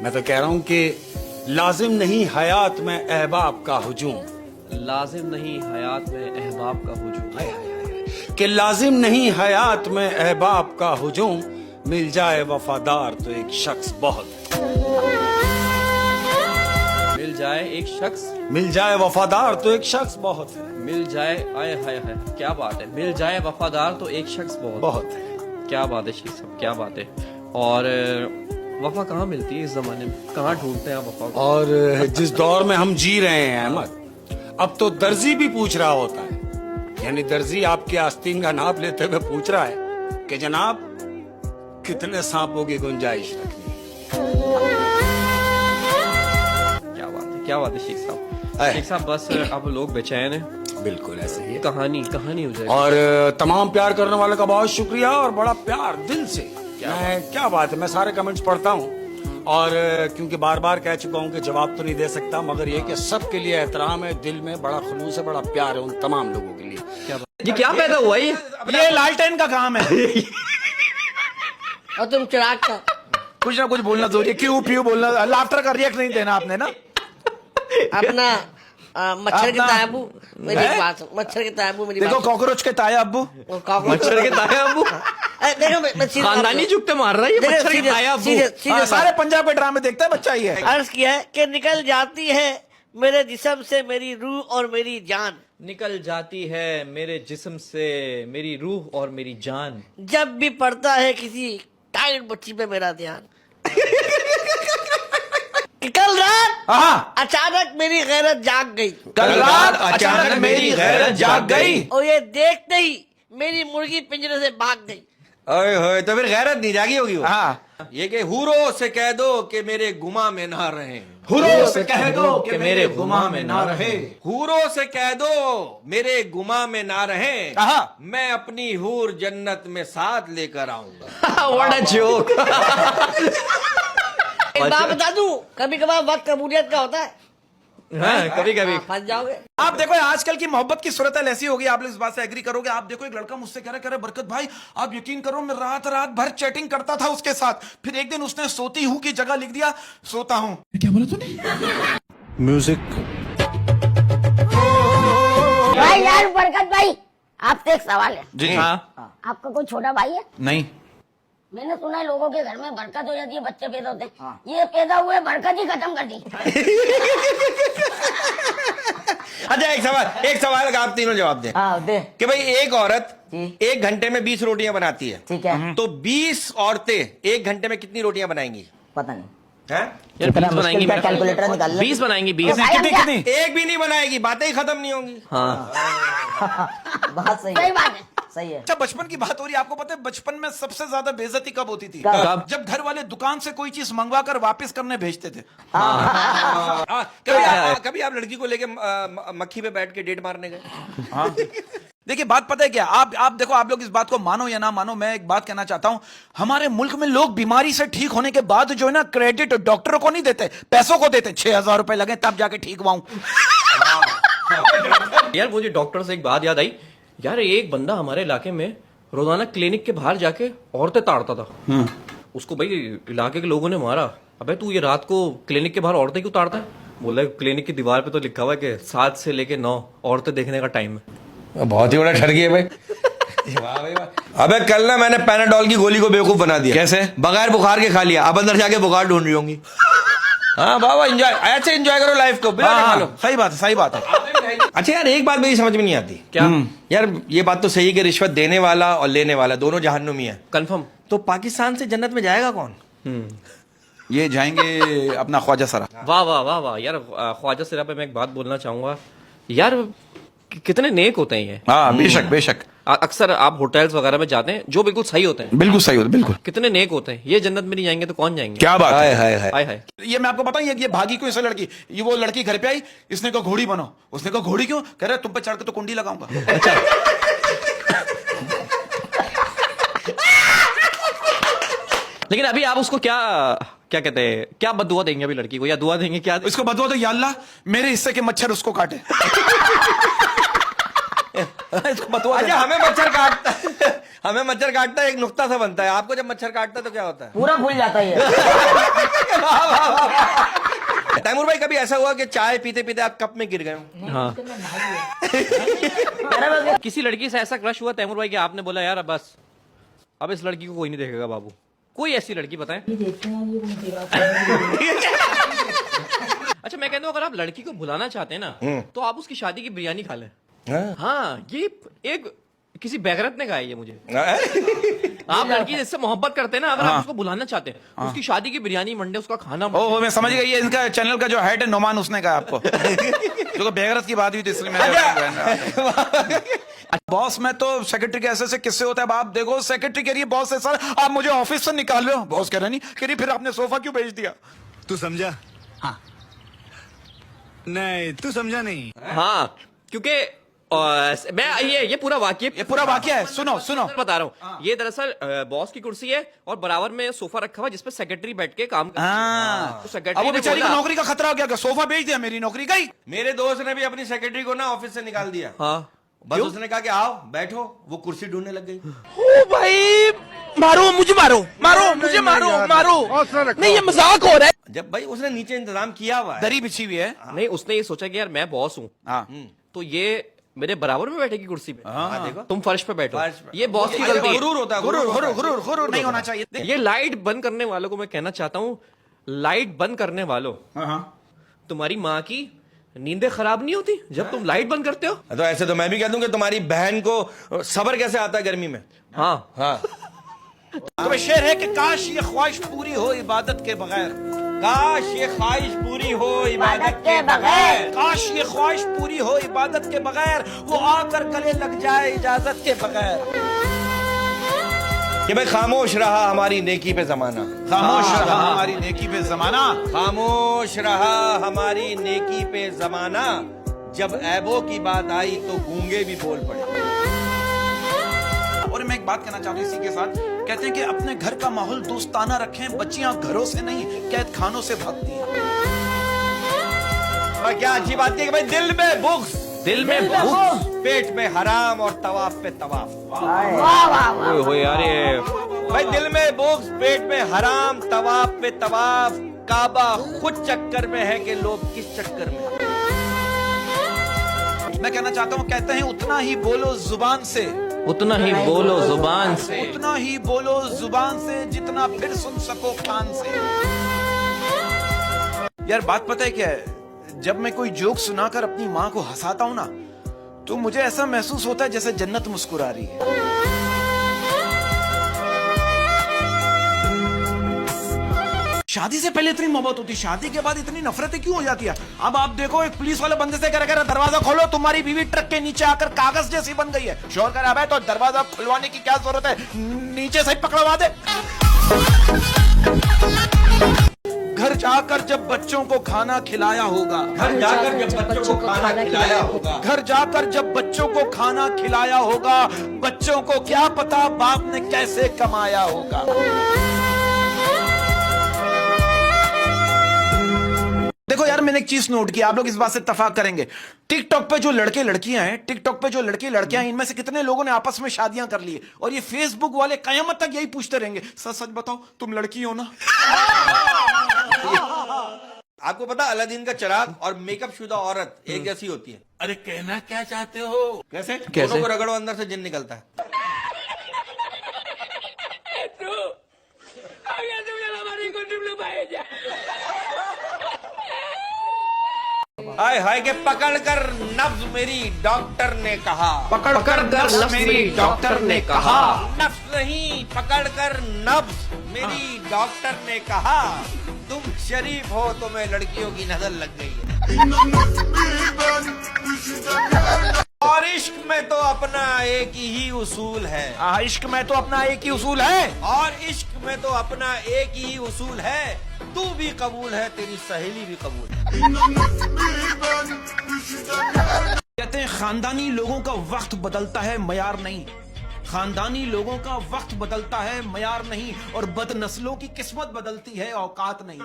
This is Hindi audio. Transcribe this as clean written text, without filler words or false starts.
मैं तो कह रहा हूँ कि लाजिम नहीं हयात में अहबाब का हुजूम, लाजिम नहीं हयात में अहबाब का हुजूम, कि लाजिम नहीं हयात में अहबाब का हुजूम, मिल जाए वफादार तो एक शख्स बहुत है। मिल जाए एक शख्स, मिल जाए वफादार तो एक शख्स बहुत है। मिल जाए, आए हाय हाय, क्या बात है, मिल जाए वफादार तो एक शख्स बहुत है। क्या बात है शेख साहब, क्या बात है। और वफा कहाँ मिलती है इस जमाने में, कहाँ ढूंढते हैं आप वफा को? और जिस दौर में हम जी रहे हैं अहमद, अब तो दर्जी भी पूछ रहा होता है, यानी दर्जी आपके आस्तीन का नाप लेते हुए पूछ रहा है कि जनाब कितने सांपों की गुंजाइश रखनी है। क्या बात है शेख साहब। शेख साहब बस अब लोग बेचैन हैं। बिल्कुल ऐसे ही है। कहानी हो जाएगी। और तमाम प्यार करने वालों का बहुत शुक्रिया और बड़ा प्यार दिल से। क्या बात है, मैं सारे कमेंट्स पढ़ता हूँ और क्योंकि बार बार कह चुका हूँ कि जवाब तो नहीं दे सकता, मगर ये कि सबके लिए एहतराम है, दिल में बड़ा खुलूस है, बड़ा प्यार है उन तमाम लोगों के लिए। ये क्या पैदा हुआ ये लालटेन का काम है। और तुम चिराग का कुछ ना कुछ बोलना जरूरी है, क्यों प्यू बोलना, लाफ्टर का रिएक्ट नहीं देना आपने ना। अपना मच्छर के तायाबू मेरी बात, मच्छर के तायाबू मेरी देखो बात। कॉकरोच के ताया अब्बू, मच्छर के ताया अब्बू, देखो खानदानी जुगते मार रहा है ये मच्छर के ताया अब्बू। सारे पंजाब के ड्रामे देखता है बच्चा ही है। अर्ज किया है कि निकल जाती है मेरे जिस्म से मेरी रूह और मेरी जान, निकल जाती है मेरे जिस्म से मेरी रूह और मेरी जान, जब भी पड़ता है किसी टाइट बच्ची पे मेरा ध्यान। कल रात अचानक मेरी गैरत जाग गई, कल रात अचानक मेरी गैरत जाग गई, और ये देखते ही मेरी मुर्गी पिंजरे से भाग गई। ओए होए, तो फिर गैरत नहीं जागी होगी वो। हाँ, ये कि हुरो से कह दो कि मेरे गुमा में ना रहे, हुरो से कह दो कि मेरे गुमा में ना रहे, हुरो से कह दो मेरे गुमा में ना रहे, मैं अपनी हूर जन्नत में साथ लेकर आऊंगा। What a joke. एक बात बता दूं, कभी कभार वक्त कबूलियत का होता है। कभी कभी फंस जाओगे। आप देखो आजकल की मोहब्बत की सूरत ऐसी होगी, आप लोग इस बात से एग्री करोगे। आप देखो एक लड़का मुझसे कह रहा बरकत भाई आप यकीन करो मैं रात भर चैटिंग करता था उसके साथ, फिर एक दिन उसने सोती हूँ की जगह लिख दिया सोता हूँ। क्या बोला तूने? म्यूजिक। भाई यार बरकत भाई, आपसे एक सवाल है। जी हाँ। आपका कोई छोटा भाई है? नहीं। मैंने सुना है लोगों के घर में बरकत हो जाती है, बच्चे पैदा होते हैं। ये पैदा हुए बरकत ही खत्म कर दी। अच्छा एक सवाल का आप तीनों जवाब दें। दे। कि भाई एक औरत 1 घंटे में 20 रोटियां बनाती है, ठीक है, तो 20 औरतें 1 घंटे में कितनी रोटियां बनाएंगी? पता नहीं हैं? यार 20 बनाएंगी, कैलकुलेटर निकाल ले। 20 बनाएंगी, 20। कितनी? एक भी नहीं बनाएगी, बातें ही खत्म नहीं होंगी। बात सही बात है, सही है। अच्छा बचपन की बात हो रही है, आपको पता है बचपन में सबसे ज्यादा बेइज्जती कब होती थी? कब? जब घर वाले दुकान से कोई चीज मंगवा कर वापस करने भेजते थे। कभी आप लड़की को लेके मक्खी पे बैठ के डेट मारने गए? देखिए बात पता है क्या, आप देखो, आप लोग इस बात को मानो या ना मानो, मैं एक बात कहना चाहता हूं, हमारे मुल्क में लोग बीमारी से ठीक होने के बाद जो है ना क्रेडिट डॉक्टरों को नहीं देते, पैसों को देते। 6,000 रुपए लगे तब जाके ठीक हुआ हूं। यार मुझे डॉक्टर से एक बात याद आई, यार एक बंदा हमारे इलाके में रोजाना क्लिनिक के बाहर जाके औरतें ताड़ता था। उसको भाई इलाके के लोगों ने मारा, अबे तू ये रात को क्लिनिक के बाहर औरतें क्यों ताड़ता है? बोला क्लिनिक की दीवार पे तो लिखा हुआ है कि 7 से लेके 9 औरतें देखने का टाइम है। बहुत ही बड़ा ठग है भाई। वाह भाई वाह। अबे कल ना मैंने पैनाडॉल की गोली को बेवकूफ बना दिया। कैसे? बगैर बुखार के खा लिया, अब अंदर जाके बुखार ढूंढ रही होंगी। हाँ बाबा, एंजॉय, ऐसे एंजॉय करो लाइफ को, बिना खा लो। सही बात है, सही बात है। अच्छा यार एक बात मेरी समझ में नहीं आती। क्या? यार ये बात तो सही है कि रिश्वत देने वाला और लेने वाला दोनों जहन्नुमी है। कंफर्म। तो पाकिस्तान से जन्नत में जाएगा कौन? ये जाएंगे अपना ख्वाजा सरा। वाह वाह वाह वाह यार, ख्वाजा सिरा पे मैं एक बात बोलना चाहूंगा यार, कितने नेक होते हैं ये। हाँ बेशक बेशक। अक्सर आप होटल्स वगैरह में जाते हैं जो बिल्कुल सही होते हैं, बिल्कुल सही होता, बिल्कुल। कितने नेक होते हैं। ये जन्नत में नहीं जाएंगे तो कौन जाएंगे? क्या बात है। हाय हाय हाय। हाय। ये मैं आपको बताऊं, ये भागी क्यों इसे लड़की, ये वो लड़की घर पे आई, इसने कहा घोड़ी बनो, उसने कहा घोड़ी क्यों, कह रहे तुम पे चढ़ के तो कुंडी लगाऊंगा। लेकिन अभी आप उसको क्या क्या कहते हैं, क्या बदुआ देंगे अभी लड़की को, या दुआ देंगे क्या? इसको बदवा दो, या अल्लाह मेरे हिस्से के मच्छर उसको काटे। इसको बतवा अच्छा देना। हमें मच्छर काटता हमें मच्छर काटता एक नुक्ता सा बनता है, आपको जब मच्छर काटता है तो क्या होता है? पूरा खुल जाता है ये। तैमूर भाई कभी ऐसा हुआ कि चाय पीते पीते आप कप में गिर गए हो? हाँ किसी लड़की से ऐसा क्रश हुआ तैमूर भाई कि आपने बोला यार अब बस, अब इस लड़की को कोई नहीं देखेगा बाबू? कोई ऐसी लड़की बताएं। अच्छा मैं कहता हूँ अगर आप लड़की को भुलाना चाहते हैं ना तो आप उसकी शादी की बिरयानी खा लें। हाँ ये एक किसी बेगरत ने कहा है ये मुझे। आप लड़की जिससे मोहब्बत करते हैं ना, अगर आप उसको बुलाना चाहते हैं उसकी शादी की बिरयानी मंडे उसका खाना। ओह मैं समझ गया, ये इनका चैनल का जो हेड है नोमान, उसने कहा आपको। जो बेगरत की बात हुई थी इसलिए मैंने बॉस मैं तो सेक्रेटरी के ऐसे किस्से होता है। अब आप देखो सेक्रेटरी कह रही है बॉस से सर आप मुझे ऑफिस से निकाल लो, बॉस कह रहा नहीं, कह रही फिर आपने सोफा क्यों भेज दिया? तू समझा? हाँ नहीं तू समझा नहीं। हाँ क्योंकि मैं ये पूरा वाक्य है, सुनो सुनो बता रहा हूँ। ये दरअसल बॉस की कुर्सी है और बराबर में सोफा रखा हुआ जिसपे सेक्रेटरी बैठ के काम अब वो बेचारी को नौकरी का खतरा हो गया, सोफा भेज दिया, मेरी नौकरी गई। मेरे दोस्त ने भी अपनी सेक्रेटरी को ना ऑफिस से निकाल दिया। हाँ बस उसने कहा कि आओ बैठो, वो कुर्सी ढूंढने लग गई। ओ भाई मारो मुझे, मारो मुझे, मारो नहीं ये मजाक हो रहा है। जब भाई उसने नीचे इंतजाम किया हुआ है, दरी बिछी हुई है। नहीं उसने ये सोचा कि यार मैं बॉस हूँ तो ये मेरे बराबर में बैठेगी कुर्सी पे, देखो तुम फर्श पे बैठो। फर्श पे। ये बॉस की गलती है। गुरूर होता है, गुरूर नहीं होना चाहिए। ये लाइट बंद करने वालों को मैं कहना चाहता हूँ, लाइट बंद करने वालों तुम्हारी माँ की नींदें खराब नहीं होती जब तुम लाइट बंद करते हो? तो ऐसे तो मैं भी कह दूं कि तुम्हारी बहन को सब्र कैसे आता है गर्मी में। हाँ हाँ तो शेर है कि काश ये ख्वाहिश पूरी हो इबादत के बगैर, काश ये ख्वाहिश पूरी हो इबादत के बगैर, काश ये ख्वाहिश पूरी हो इबादत के बगैर, वो आकर गले लग जाए इजाजत के बगैर। कि भाई खामोश रहा हमारी नेकी पे जमाना, खामोश रहा हमारी नेकी पे जमाना, खामोश रहा हमारी नेकी पे जमाना, जब ऐबों की बात आई तो गूंगे भी बोल पड़े। और मैं एक बात कहना चाहता हूँ इसी के साथ, कहते हैं कि अपने घर का माहौल दोस्ताना रखें, बच्चियां घरों से नहीं कैद खानों से भागती हैं। और क्या अच्छी बात है कि भाई दिल में बुग़्ज़, दिल में भूख, पेट में हराम और तवाफ पे तवाफ। वाह वाह वाह। हो यार ये भाई दिल में बुग़्ज़, पेट में हराम, तवाफ पे तवाफ, काबा खुद चक्कर में है कि लोग किस चक्कर में। मैं कहना चाहता हूँ, कहते हैं उतना ही बोलो जुबान से, उतना ही बोलो जुबान से, उतना ही बोलो जुबान से जितना फिर सुन सको कान से। यार बात पता है क्या है, जब मैं कोई जोक सुनाकर अपनी माँ को हंसाता हूँ ना तो मुझे ऐसा महसूस होता है जैसे जन्नत मुस्कुरा रही है। शादी से पहले इतनी मोहब्बत होती, शादी के बाद इतनी नफरतें क्यों हो जाती है? अब आप देखो एक पुलिस वाले बंदे से कह रहा दरवाजा खोलो, तुम्हारी बीवी ट्रक के नीचे आकर कागज जैसी बन गई है। शोर कर रहा है तो दरवाजा खुलवाने की क्या जरूरत है, नीचे से पकड़वा दे। घर जाकर जब बच्चों को खाना खिलाया होगा, घर जाकर जब बच्चों को खाना खिलाया होगा, घर जाकर जब बच्चों को खाना खिलाया होगा, बच्चों को क्या पता बाप ने कैसे कमाया होगा। देखो यार मैंने एक चीज नोट की, आप लोग इस बात से इत्तेफाक करेंगे, टिकटॉक पे जो लड़के लड़कियां हैं, टिकटॉक पे जो लड़के लड़कियां हैं, इनमें से कितने लोगों ने आपस में शादियां कर ली है? और ये फेसबुक वाले कयामत तक यही पूछते रहेंगे, सच सच बताओ तुम लड़की हो ना? आपको पता अलादीन का चिराग और मेकअप शुदा औरत एक जैसी होती है। अरे कहना क्या चाहते हो? कैसे? दोनों को रगड़ो अंदर से जिन निकलता है। हाय हाय के पकड़कर नब्ज मेरी डॉक्टर ने कहा, पकड़कर नब्ज मेरी डॉक्टर ने कहा, नब्ज नहीं पकड़कर नब्ज मेरी डॉक्टर ने कहा, तुम शरीफ हो तो मैं लड़कियों की नजर लग गई है। और इश्क में तो अपना एक ही उसूल है, इश्क में तो अपना एक ही उसूल है, और इश्क में तो अपना एक ही उसूल है, तू भी कबूल है तेरी सहेली भी कबूल है। कहते हैं खानदानी लोगों का वक्त बदलता है मयार नहीं, खानदानी लोगों का वक्त बदलता है मयार नहीं, और बदनस्लों की किस्मत बदलती है औकात नहीं।